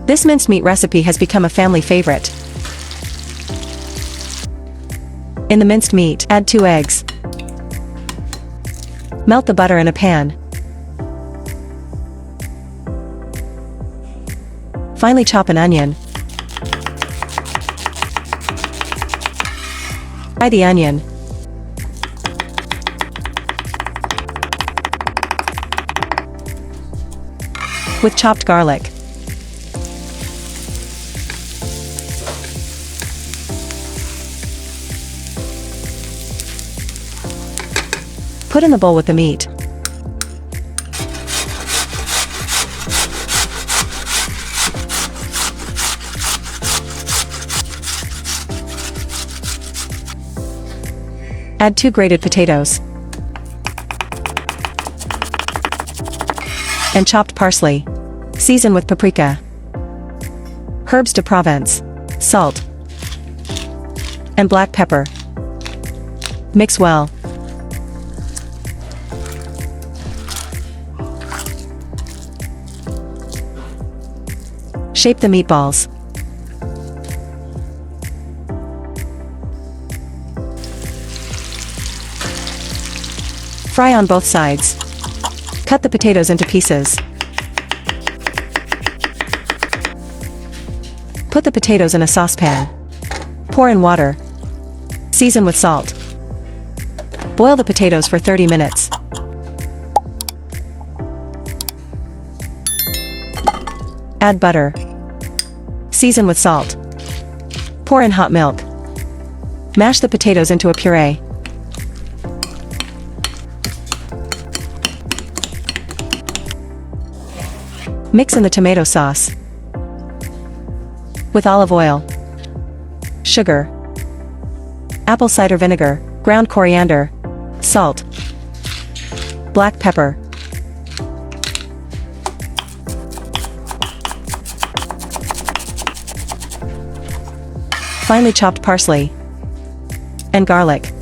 This minced meat recipe has become a family favorite. In the minced meat, add 2 eggs. Melt the butter in a pan. Finely chop an onion. Fry the onion. With chopped garlic. Put in the bowl with the meat. Add 2 grated potatoes. And chopped parsley. Season with paprika, herbes de Provence, salt, and black pepper. Mix well. Shape the meatballs. Fry on both sides. Cut the potatoes into pieces. Put the potatoes in a saucepan. Pour in water. Season with salt. Boil the potatoes for 30 minutes. Add butter. Season with salt. Pour in hot milk. Mash the potatoes into a puree. Mix in the tomato sauce with olive oil, sugar, apple cider vinegar, ground coriander, salt, black pepper, finely chopped parsley, and garlic.